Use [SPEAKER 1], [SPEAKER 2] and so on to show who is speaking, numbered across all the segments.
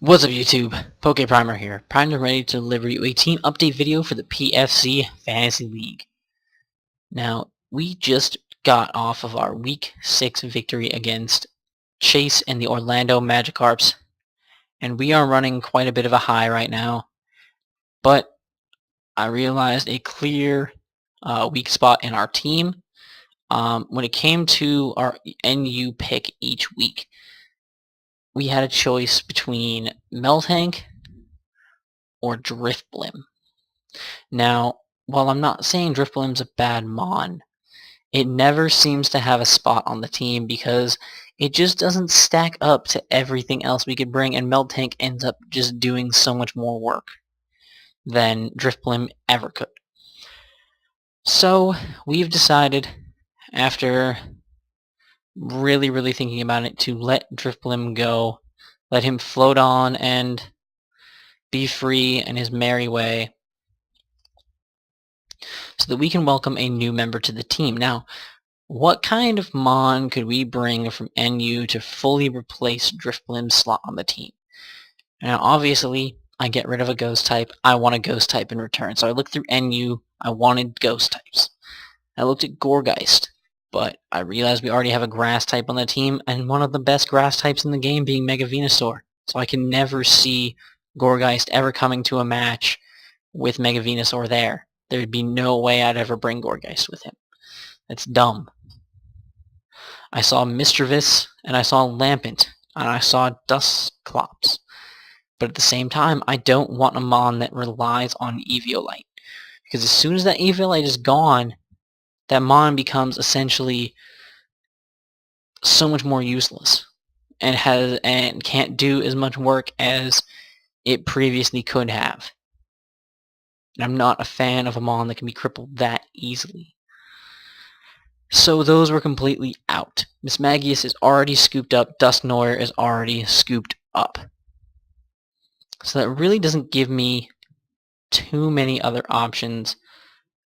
[SPEAKER 1] What's up YouTube? PokePrimer here, primed and ready to deliver you a team update video for the PFC Fantasy League. Now, we just got off of our Week 6 victory against Chase and the Orlando Magikarps, and we are running quite a bit of a high right now, but I realized a clear weak spot in our team when it came to our NU pick each week. We had a choice between Meltank or Drifblim. Now, while I'm not saying Drifblim's a bad mon, it never seems to have a spot on the team because it just doesn't stack up to everything else we could bring, and Meltank ends up just doing so much more work than Drifblim ever could. So, we've decided, after really thinking about it, to let Drifblim go, let him float on and be free in his merry way, so that we can welcome a new member to the team. Now, what kind of mon could we bring from NU to fully replace Drifblim's slot on the team? Now, obviously, I get rid of a ghost type. I want a ghost type in return. So I looked through NU. I wanted ghost types. I looked at Gourgeist, but I realized we already have a grass type on the team, and one of the best grass types in the game being Mega Venusaur. So I can never see Gourgeist ever coming to a match with Mega Venusaur there. There'd be no way I'd ever bring Gourgeist with him. That's dumb. I saw Mischievous, and I saw Lampent, and I saw Dusclops. But at the same time, I don't want a mon that relies on Eviolite. Because as soon as that Eviolite is gone, that mon becomes essentially so much more useless. And can't do as much work as it previously could have. And I'm not a fan of a mon that can be crippled that easily. So those were completely out. Mismagius is already scooped up. Dusknoir is already scooped up. So that really doesn't give me too many other options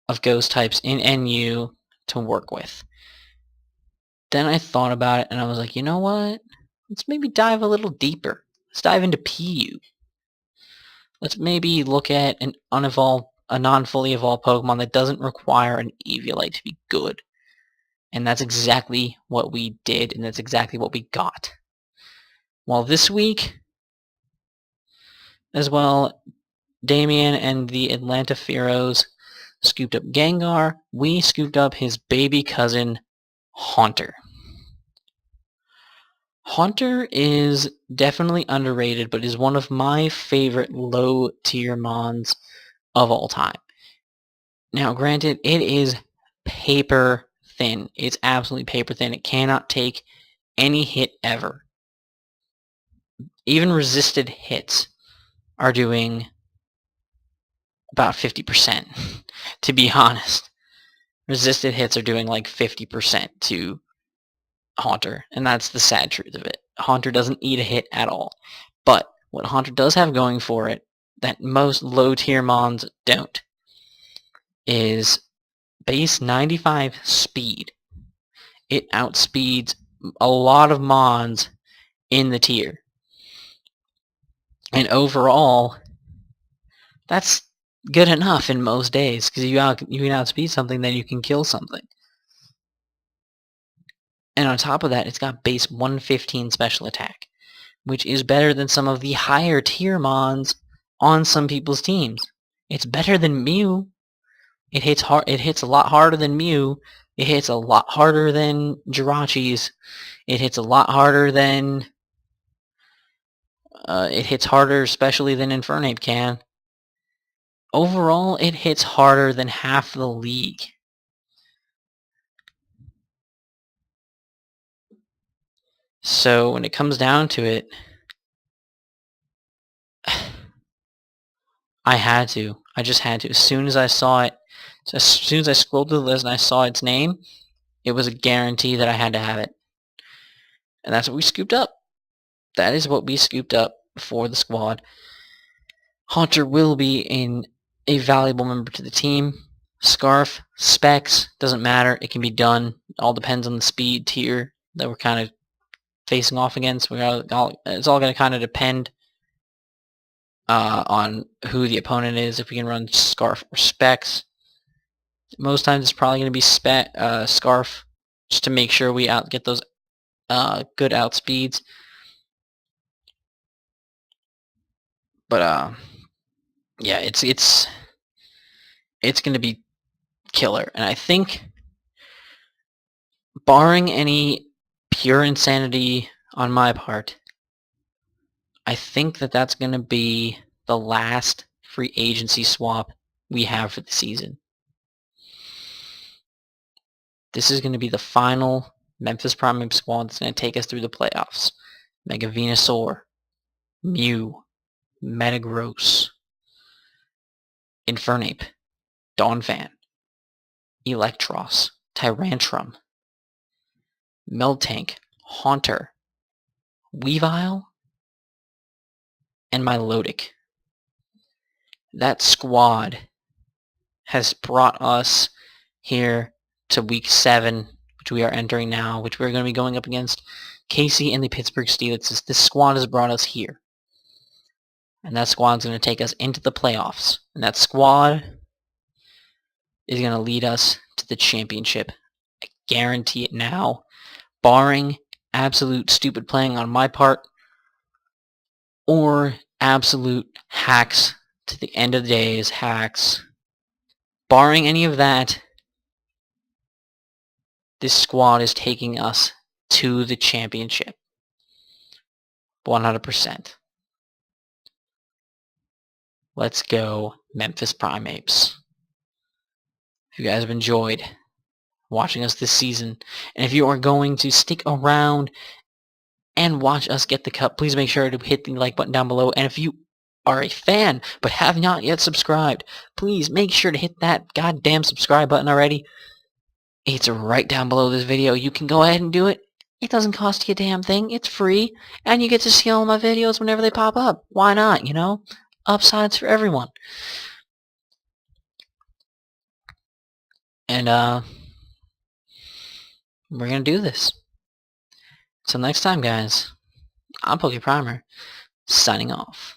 [SPEAKER 1] of ghost types in NU to work with. Then I thought about it and I was like, you know what? Let's maybe dive a little deeper. Let's dive into PU. Let's maybe look at a non-fully evolved Pokemon that doesn't require an Eviolite to be good. And that's exactly what we did, and that's exactly what we got. Well, this week, as well, Damien and the Atlanta Pharaohs scooped up Gengar. We scooped up his baby cousin, Haunter. Haunter is definitely underrated, but is one of my favorite low-tier mons of all time. Now, granted, it is paper thin. It's absolutely paper thin. It cannot take any hit ever. Even resisted hits are doing about 50%, to be honest. Resisted hits are doing like 50% to Haunter, and that's the sad truth of it. Haunter doesn't eat a hit at all. But what Haunter does have going for it, that most low-tier mons don't, is base 95 speed. It outspeeds a lot of mons in the tier. And overall, that's good enough in most days, because you can outspeed something, then you can kill something. And on top of that, it's got base 115 special attack, which is better than some of the higher tier mons on some people's teams. It's better than Mew. It hits hard. It hits a lot harder than Mew. It hits a lot harder than Jirachi's. It hits a lot harder than... it hits harder especially than Infernape can. Overall, it hits harder than half the league. So when it comes down to it, I had to. I just had to. As soon as I saw it, as soon as I scrolled through the list and I saw its name, it was a guarantee that I had to have it. And that's what we scooped up. That is what we scooped up for the squad. Haunter will be a valuable member to the team. Scarf, Specs, doesn't matter. It can be done. It all depends on the speed tier that we're kind of facing off against. It's all going to kind of depend on who the opponent is. If we can run Scarf or Specs, most times it's probably going to be Scarf, just to make sure we get those good outspeeds. But yeah, it's going to be killer, and I think, barring any pure insanity on my part, I think that that's going to be the last free agency swap we have for the season. This is going to be the final Memphis Primeape squad that's going to take us through the playoffs. Mega Venusaur, Mew, Metagross, Infernape, Donphan, Electros, Tyrantrum, Miltank, Haunter, Weavile, and Milotic. That squad has brought us here to week 7, which we are entering now, which we're going to be going up against Casey and the Pittsburgh Steelers. This squad has brought us here. And that squad's going to take us into the playoffs. And that squad is going to lead us to the championship. I guarantee it now. Barring absolute stupid playing on my part, or absolute hacks to the end of the days, hacks. Barring any of that, this squad is taking us to the championship. 100%. Let's go, Memphis Primeapes. If you guys have enjoyed watching us this season, and if you are going to stick around and watch us get the cup, please make sure to hit the like button down below. And if you are a fan but have not yet subscribed, please make sure to hit that goddamn subscribe button already. It's right down below this video. You can go ahead and do it. It doesn't cost you a damn thing. It's free, and you get to see all my videos whenever they pop up. Why not, you know? Upsides for everyone. And we're gonna do this. Till next time, guys, I'm PokePrimer, signing off.